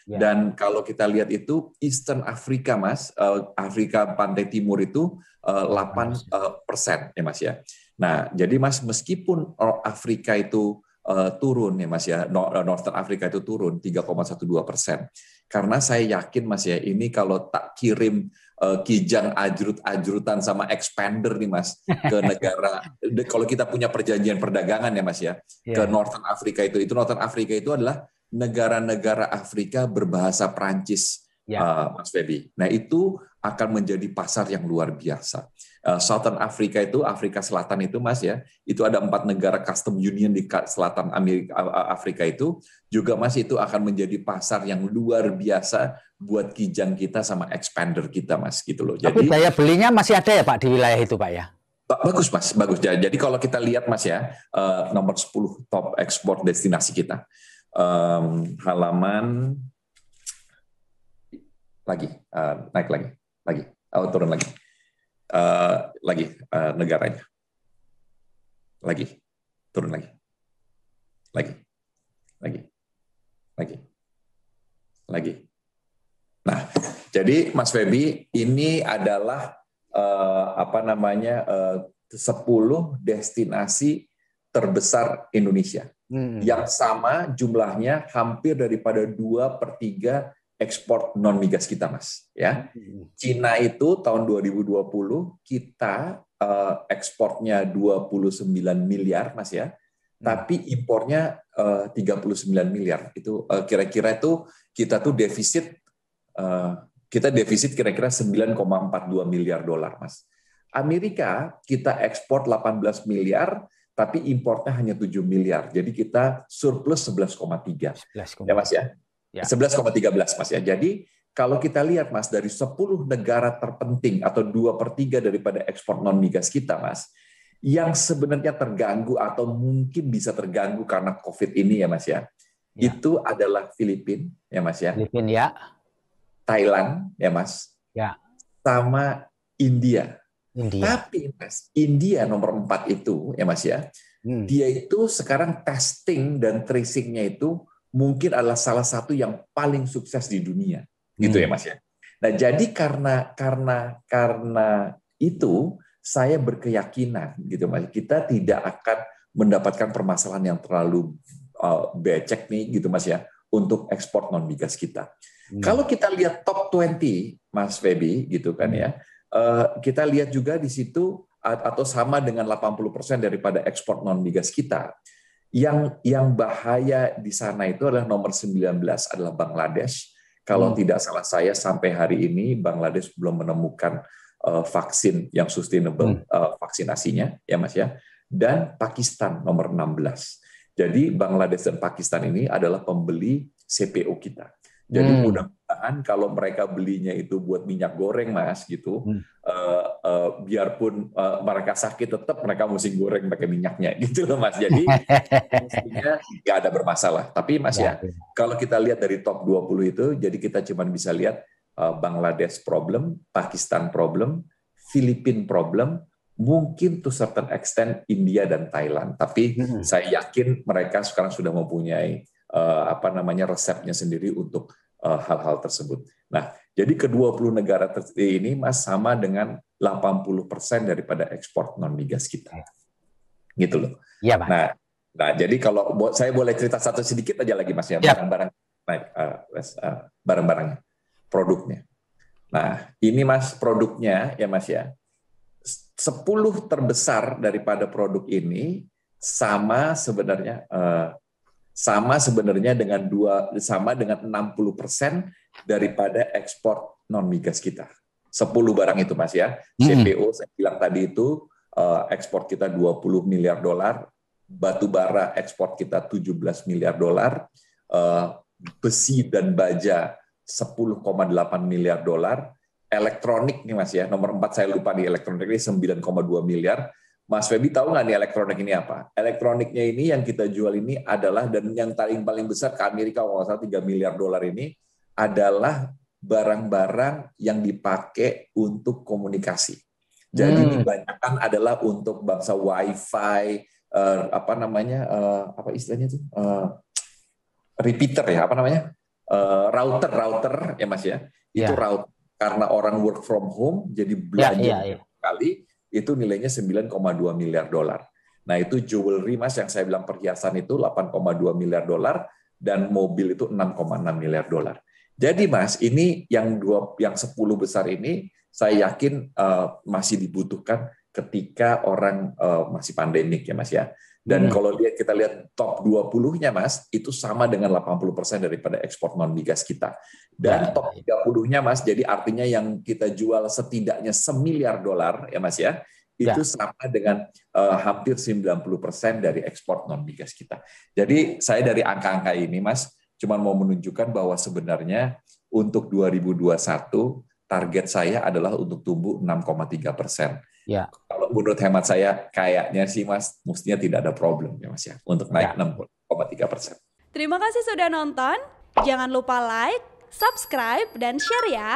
Ya. Dan kalau kita lihat itu Eastern Africa, Mas, Afrika Pantai Timur itu 8% ya, Mas ya. Nah, jadi Mas, meskipun Afrika itu turun ya, Mas ya, Northern Africa itu turun 3,12%. Karena saya yakin, Mas ya, ini kalau tak kirim kijang ajrut-ajrutan sama expander nih, Mas, ke negara, kalau kita punya perjanjian perdagangan ya, Mas ya, ke Northern Africa itu Northern Africa itu adalah negara-negara Afrika berbahasa Prancis, Mas Feby. Nah, itu akan menjadi pasar yang luar biasa. Southern Africa itu, Afrika Selatan itu, Mas ya, itu ada 4 negara custom union di selatan Afrika itu, juga Mas, itu akan menjadi pasar yang luar biasa buat kijang kita sama expander kita, Mas, gitu loh. Tapi Jadi daya belinya masih ada ya Pak di wilayah itu, Pak ya? bagus, Mas, bagus. Jadi kalau kita lihat, Mas ya, nomor 10 top ekspor destinasi kita. Halaman lagi, naik lagi, turun lagi, negaranya, lagi, turun lagi, lagi. Nah, jadi Mas Feby, ini adalah 10 destinasi terbesar Indonesia. Yang sama jumlahnya hampir daripada 2/3 ekspor non migas kita, Mas. Ya, Cina itu tahun 2020 kita ekspornya 29 miliar, Mas ya. Tapi impornya 39 miliar. Itu kira-kira itu kita tuh defisit kira-kira 9,42 miliar dolar, Mas. Amerika kita ekspor 18 miliar, tapi importnya hanya 7 miliar. Jadi kita surplus 11,3. Ya, Mas ya. 11,13, Mas ya. Jadi kalau kita lihat, Mas, dari 10 negara terpenting atau 2/3 daripada ekspor non migas kita, Mas, yang sebenarnya terganggu atau mungkin bisa terganggu karena COVID ini ya, Mas ya. Itu adalah Filipina ya, Mas ya. Filipina ya. Thailand ya, Mas. Ya. Sama India. Tapi Mas, India nomor 4 itu ya, Mas ya, dia itu sekarang testing dan tracingnya itu mungkin adalah salah satu yang paling sukses di dunia, gitu ya, Mas ya. Nah, jadi karena itu saya berkeyakinan gitu, Mas, kita tidak akan mendapatkan permasalahan yang terlalu becek nih gitu, Mas ya, untuk ekspor non migas kita. Kalau kita lihat top 20, Mas Feby, gitu kan ya, kita lihat juga di situ atau sama dengan 80% daripada ekspor non migas kita. Yang bahaya di sana itu adalah nomor 19 adalah Bangladesh. Kalau tidak salah saya sampai hari ini Bangladesh belum menemukan vaksin yang sustainable vaksinasinya ya, Mas ya. Dan Pakistan nomor 16. Jadi Bangladesh dan Pakistan ini adalah pembeli CPO kita. Jadi mudah-mudahan kalau mereka belinya itu buat minyak goreng, Mas, gitu, biarpun mereka sakit tetap mereka mesti goreng pakai minyaknya, gitu loh, Mas. Jadi mestinya nggak ada bermasalah. Tapi Mas ya, kalau kita lihat dari top 20 itu, jadi kita cuma bisa lihat Bangladesh problem, Pakistan problem, Filipina problem, mungkin to certain extent India dan Thailand. Tapi saya yakin mereka sekarang sudah mempunyai resepnya sendiri untuk hal-hal tersebut. Nah, jadi ke-20 negara ini, Mas, sama dengan 80% daripada ekspor non migas kita. Gitu loh. Iya, Pak. Nah, jadi kalau saya boleh cerita satu sedikit aja lagi, Mas ya, barang-barangnya, produknya. Nah, ini Mas produknya ya, Mas ya. 10 terbesar daripada produk ini sama sebenarnya dengan 60% daripada ekspor non migas kita. 10 barang itu, Mas ya. CPO saya bilang tadi itu ekspor kita 20 miliar dolar, batu bara ekspor kita 17 miliar dolar, besi dan baja 10,8 miliar dolar, elektronik nih, Mas ya, nomor 4 saya lupa, di elektronik ini 9,2 miliar. Mas Feby tahu nggak nih elektronik ini apa? Elektroniknya ini yang kita jual ini adalah, dan yang paling besar ke Amerika, kalau nggak salah 3 miliar dolar ini, adalah barang-barang yang dipakai untuk komunikasi. Jadi dibanyakan adalah untuk bangsa Wi-Fi, apa istilahnya itu? Repeater ya, apa namanya? router ya Mas ya. Itu router karena orang work from home jadi belanja kali itu nilainya 9,2 miliar dolar. Nah, itu jewelry Mas yang saya bilang perhiasan itu 8,2 miliar dolar dan mobil itu 6,6 miliar dolar. Jadi Mas, ini yang 10 besar ini saya yakin masih dibutuhkan ketika orang masih pandemik ya Mas ya. Dan kalau kita lihat top 20-nya Mas, itu sama dengan 80% daripada ekspor non migas kita. Dan top 30-nya Mas, jadi artinya yang kita jual setidaknya $1 miliar ya Mas ya, itu sama dengan hampir 90% dari ekspor non migas kita. Jadi saya dari angka-angka ini Mas, cuma mau menunjukkan bahwa sebenarnya untuk 2021 target saya adalah untuk tumbuh 6,3%. Ya. Kalau menurut hemat saya, kayaknya sih Mas, mestinya tidak ada problem ya Mas ya, untuk naik 6,3%. Terima kasih sudah nonton. Jangan lupa like, subscribe, dan share ya.